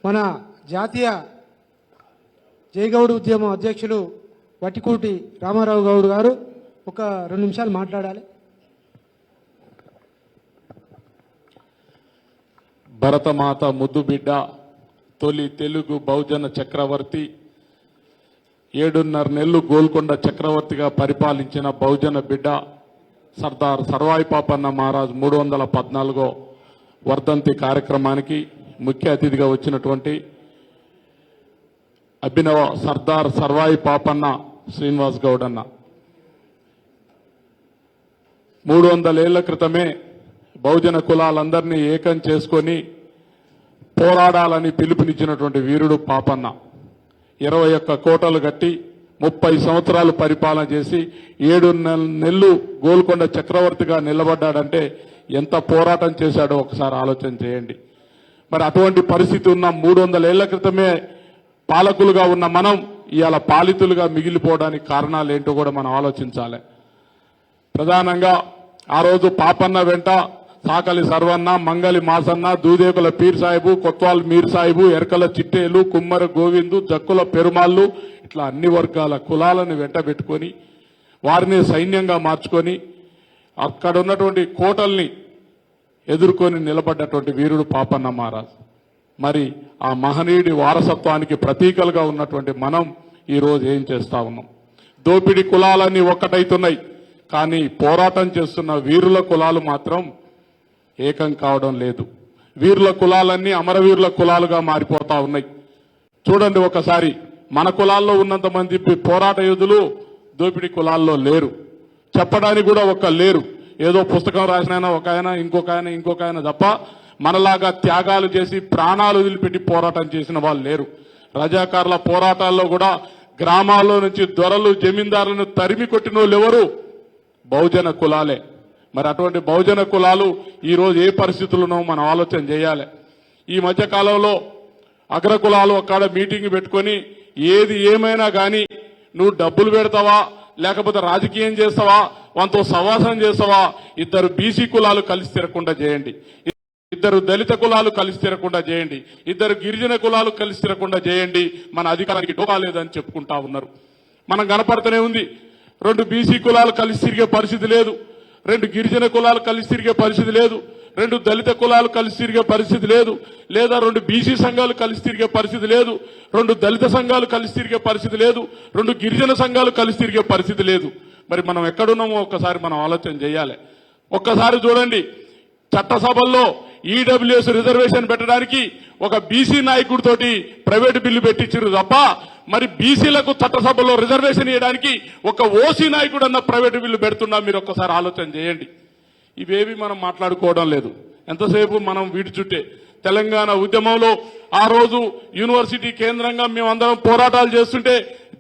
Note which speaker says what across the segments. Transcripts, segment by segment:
Speaker 1: మన జాతీయ జైగౌడ్ ఉద్యమం అధ్యక్షులు వట్టికూటి రామారావు గౌడ్ గారు ఒక 2 నిమిషాలు మాట్లాడాలి.
Speaker 2: భరతమాత ముద్దు బిడ్డ, తొలి తెలుగు బహుజన చక్రవర్తి, 7.5 నెలలు గోల్కొండ చక్రవర్తిగా పరిపాలించిన బహుజన బిడ్డ సర్దార్ సర్వాయి పాపన్న మహారాజ్ 314వ వర్ధంతి కార్యక్రమానికి ముఖ్య అతిథిగా వచ్చినటువంటి అభినవ సర్దార్ సర్వాయి పాపన్న శ్రీనివాస్ గౌడ్ అన్న 300 ఏళ్ల క్రితమే బహుజన కులాలందరినీ ఏకం చేసుకొని పోరాడాలని పిలుపునిచ్చినటువంటి వీరుడు పాపన్న 21 కోటలు కట్టి 30 సంవత్సరాలు పరిపాలన చేసి 7 నెలలు గోల్కొండ చక్రవర్తిగా నిలబడ్డాడంటే ఎంత పోరాటం చేశాడో ఒకసారి ఆలోచన చేయండి. మరి అటువంటి పరిస్థితి ఉన్న 300 ఏళ్ల క్రితమే పాలకులుగా ఉన్న మనం ఇవాళ పాలితులుగా మిగిలిపోవడానికి కారణాలు ఏంటో కూడా మనం ఆలోచించాలి. ప్రధానంగా ఆ రోజు పాపన్న వెంట సాకలి సర్వన్న, మంగలి మాసన్న, దూదేకుల పీర్ సాహిబు, కొత్వాల్ మీర్ సాహిబు, ఎరకల చిట్టేలు, కుమ్మర గోవిందు, జక్కుల పెరుమాళ్ళు, ఇట్లా అన్ని వర్గాల కులాలను వెంట పెట్టుకొని వారిని సైన్యంగా మార్చుకొని అక్కడ ఉన్నటువంటి కోటల్ని ఎదుర్కొని నిలబడ్డటువంటి వీరుడు పాపన్న మహారాజ్. మరి ఆ మహనీయుడి వారసత్వానికి ప్రతీకలుగా ఉన్నటువంటి మనం ఈరోజు ఏం చేస్తా ఉన్నాం? దోపిడీ కులాలన్నీ ఒక్కటైతున్నాయి, కానీ పోరాటం చేస్తున్న వీరుల కులాలు మాత్రం ఏకం కావడం లేదు. వీరుల కులాలన్నీ అమరవీరుల కులాలుగా మారిపోతా ఉన్నాయి. చూడండి ఒకసారి, మన కులాల్లో ఉన్నంత మంది పోరాట యోధులు దోపిడీ కులాల్లో లేరు, చెప్పడానికి కూడా లేరు. ఏదో పుస్తకం రాసిన ఒక ఆయన ఇంకొక ఆయన తప్ప మనలాగా త్యాగాలు చేసి ప్రాణాలు వదిలిపెట్టి పోరాటం చేసిన వాళ్ళు లేరు. రజాకారుల పోరాటాల్లో కూడా గ్రామాల్లో నుంచి దొరలు జమీందారులను తరిమి కొట్టిన వాళ్ళు ఎవరు? బహుజన కులాలే. మరి అటువంటి బహుజన కులాలు ఈరోజు ఏ పరిస్థితుల్లో మనం ఆలోచన చేయాలి. ఈ మధ్య కాలంలో అగ్రకులాలు అక్కడ మీటింగ్ పెట్టుకొని ఏది ఏమైనా కానీ నువ్వు డబ్బులు పెడతావా లేకపోతే రాజకీయం చేస్తావా, వాళ్ళతో సవాసం చేస్తావా, 2 బీసీ కులాలు కలిసి తిరగకుండా చేయండి, 2 దళిత కులాలు కలిసి తిరగకుండా చేయండి, 2 గిరిజన కులాలు కలిసి తిరగకుండా చేయండి, మన అధికారానికి డోకాలేదని చెప్పుకుంటా ఉన్నారు. మనం కనపడుతూనే ఉంది. 2 బీసీ కులాలు కలిసి తిరిగే పరిస్థితి లేదు, 2 గిరిజన కులాలు కలిసి తిరిగే పరిస్థితి లేదు, 2 దళిత కులాలు కలిసి తిరిగే పరిస్థితి లేదు, లేదా 2 బీసీ సంఘాలు కలిసి తిరిగే పరిస్థితి లేదు, 2 దళిత సంఘాలు కలిసి తిరిగే పరిస్థితి లేదు, 2 గిరిజన సంఘాలు కలిసి తిరిగే పరిస్థితి లేదు. మరి మనం ఎక్కడున్నామో ఒక్కసారి మనం ఆలోచన చేయాలి. ఒక్కసారి చూడండి, చట్టసభల్లో ఈడబ్ల్యూఎస్ రిజర్వేషన్ పెట్టడానికి ఒక బీసీ నాయకుడితోటి ప్రైవేటు బిల్లు పెట్టించారు తప్ప మరి బీసీలకు చట్టసభలో రిజర్వేషన్ ఇవ్వడానికి ఒక ఓసీ నాయకుడు అన్న ప్రైవేటు బిల్లు పెడుతున్నా మీరు ఒక్కసారి ఆలోచన చేయండి. ఇవేవి మనం మాట్లాడుకోవడం లేదు. ఎంతసేపు మనం వీటి చుట్టే. తెలంగాణ ఉద్యమంలో ఆ రోజు యూనివర్సిటీ కేంద్రంగా మేమందరం పోరాటాలు చేస్తుంటే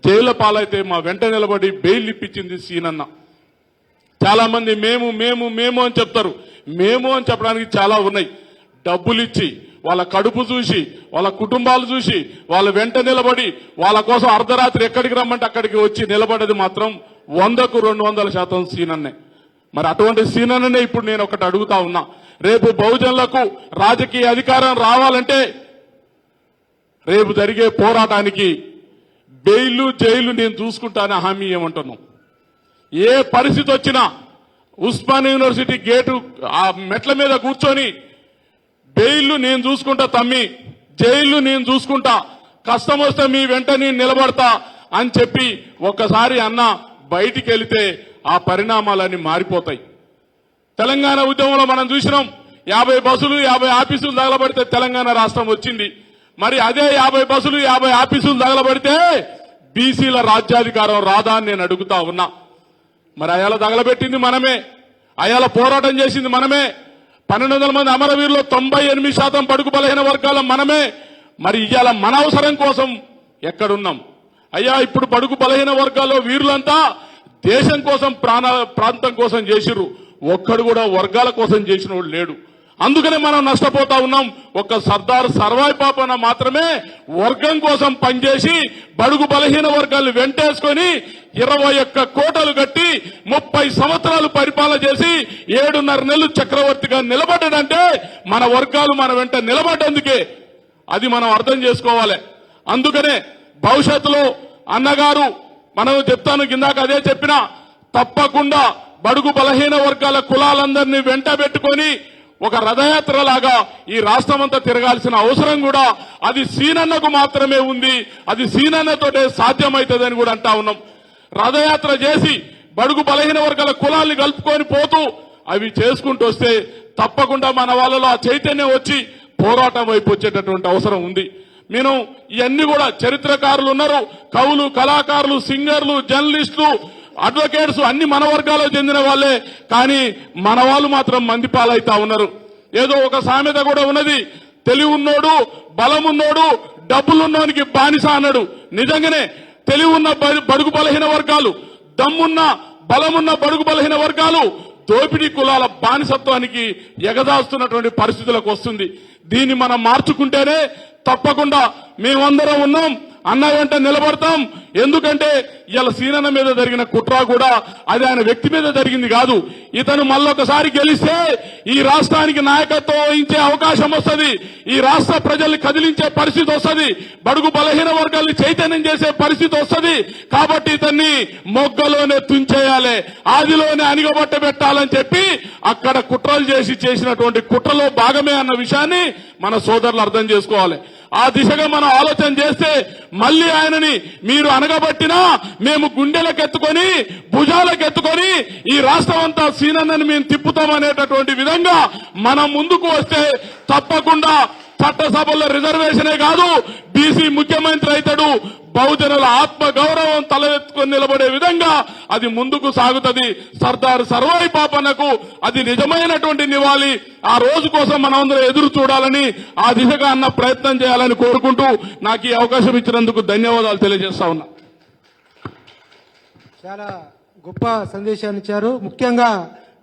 Speaker 2: జైళ్ల పాలైతే మా వెంట నిలబడి బెయిల్ ఇప్పించింది సీనన్న. చాలా మంది మేము అని చెప్తారు. మేము అని చెప్పడానికి చాలా ఉన్నాయి. డబ్బులు ఇచ్చి, వాళ్ళ కడుపు చూసి, వాళ్ళ కుటుంబాలు చూసి, వాళ్ళ వెంట నిలబడి వాళ్ళ కోసం అర్ధరాత్రి ఎక్కడికి రమ్మంటే అక్కడికి వచ్చి నిలబడేది మాత్రం 100కు 200% సీనన్నే. మరి అటువంటి సీనన్నే ఇప్పుడు నేను ఒకటి అడుగుతా ఉన్నా. రేపు బహుజనులకు రాజకీయ అధికారం రావాలంటే రేపు జరిగే పోరాటానికి బెయిలు జైలు నేను చూసుకుంటానని హామీ ఏమంటున్నాం. ఏ పరిస్థితి వచ్చినా ఉస్మానియా యూనివర్సిటీ గేటు ఆ మెట్ల మీద కూర్చొని బెయిల్ నేను చూసుకుంటా తమ్మి, జైలు నేను చూసుకుంటా, కష్టం వస్తే మీ వెంట నేను నిలబడతా అని చెప్పి ఒక్కసారి అన్న బయటికి వెళితే ఆ పరిణామాలన్నీ మారిపోతాయి. తెలంగాణ ఉద్యమంలో మనం చూసినాం, 50 బస్సులు 50 ఆఫీసులు తగలబడితే తెలంగాణ రాష్ట్రం వచ్చింది. మరి అదే 50 బస్సులు 50 ఆఫీసులు తగలబడితే బీసీల రాజ్యాధికారం రాదా అని నేను అడుగుతా ఉన్నా. మరి అయాల తగలబెట్టింది మనమే, అయాల పోరాటం చేసింది మనమే. 1200 మంది అమరవీరులు 98% బడుగు బలహీన వర్గాల మనమే. మరి ఇవాళ మన అవసరం కోసం ఎక్కడున్నాం? అయ్యా, ఇప్పుడు బడుగు బలహీన వర్గాల్లో వీరులంతా దేశం కోసం ప్రాంతం కోసం చేసిర్రు, ఒక్కడు కూడా వర్గాల కోసం చేసిన వాడు లేడు. అందుకనే మనం నష్టపోతా ఉన్నాం. ఒక సర్దార్ సర్వాయి పాపన్న మాత్రమే వర్గం కోసం పనిచేసి బడుగు బలహీన వర్గాలను వెంటేసుకొని 21 కోటలు కట్టి 30 సంవత్సరాలు పరిపాలన చేసి 7.5 నెలలు చక్రవర్తిగా నిలబడ్డాడంటే మన వర్గాలు మన వెంట నిలబడ్డందుకే. అది మనం అర్థం చేసుకోవాలి. అందుకనే భవిష్యత్తులో అన్నగారు మనం చెప్తాను కిందాక అదే చెప్పినా తప్పకుండా బడుగు బలహీన వర్గాల కులాలందరినీ వెంట పెట్టుకొని ఒక రథయాత్ర లాగా ఈ రాష్ట్రమంతా తిరగాల్సిన అవసరం కూడా అది సీనన్నకు మాత్రమే ఉంది. అది సీనన్నతోటే సాధ్యమవుతుందని కూడా అంటా ఉన్నాం. రథయాత్ర చేసి బడుగు బలహీన వర్గాల కులాల్ని కలుపుకొని పోతూ అవి చేసుకుంటూ వస్తే తప్పకుండా మన వాళ్ళలో ఆ చైతన్యం వచ్చి పోరాటం వైపు వచ్చేటటువంటి అవసరం ఉంది. నేను ఇవన్నీ కూడా చరిత్రకారులు ఉన్నారు, కవులు, కళాకారులు, సింగర్లు, జర్నలిస్టులు, అడ్వకేట్స్ అన్ని మన వర్గాలకు చెందిన వాళ్ళే. కానీ మన వాళ్ళు మాత్రం మంది పాలైతా ఉన్నారు. ఏదో ఒక సామెత కూడా ఉన్నది, తెలివి ఉన్నోడు, బలమున్నోడు, డబ్బులున్నోనికి బానిస అన్నాడు. నిజంగానే తెలివి ఉన్న బడుగు బలహీన వర్గాలు, దమ్మున్న బలమున్న బడుగు బలహీన వర్గాలు దోపిడీ కులాల బానిసత్వానికి ఎగదాస్తున్నటువంటి పరిస్థితులకు వస్తుంది. దీన్ని మనం మార్చుకుంటేనే తప్పకుండా మేమందరం ఉన్నాం, అన్న వెంట నిలబడతాం. ఎందుకంటే ఇలా సీనన్న మీద జరిగిన కుట్ర కూడా అది ఆయన వ్యక్తి మీద జరిగింది కాదు. ఇతను మళ్ళొకసారి గెలిస్తే ఈ రాష్ట్రానికి నాయకత్వం వహించే అవకాశం వస్తుంది, ఈ రాష్ట్ర ప్రజల్ని కదిలించే పరిస్థితి వస్తుంది, బడుగు బలహీన వర్గాల్ని చైతన్యం చేసే పరిస్థితి వస్తుంది. కాబట్టి ఇతన్ని మొగ్గలోనే తుంచేయాలి, ఆదిలోనే అణిగబట్ట పెట్టాలని చెప్పి అక్కడ కుట్రలు చేసినటువంటి కుట్రలో భాగమే అన్న విషయాన్ని మన సోదరులు అర్థం చేసుకోవాలి. ఆ దిశగా మనం ఆలోచన చేస్తే మళ్ళీ ఆయనని మీరు అనగబట్టినా మేము గుండెలకెత్తుకొని భుజాలకెత్తుకొని ఈ రాష్ట్రం అంతా సీనన్నని మేము తిప్పుతామనేటటువంటి విధంగా మనం ముందుకు వస్తే తప్పకుండా చట్టసభల్లో రిజర్వేషనే కాదు, బీసీ ముఖ్యమంత్రి అవుతాడు. బహుజనుల ఆత్మ గౌరవం తలెత్తుకొని నిలబడే విధంగా అది ముందుకు సాగుతుంది. సర్దార్ సర్వాయి పాపన్నకు అది నిజమైనటువంటి నివాళి. ఆ రోజు కోసం మనమందరం ఎదురు చూడాలని, ఆ దిశగా అన్న ప్రయత్నం చేయాలని కోరుకుంటూ నాకు ఈ అవకాశం ఇచ్చినందుకు ధన్యవాదాలు తెలియజేస్తా ఉన్నా.
Speaker 1: చాలా గొప్ప సందేశాన్ని ఇచ్చారు. ముఖ్యంగా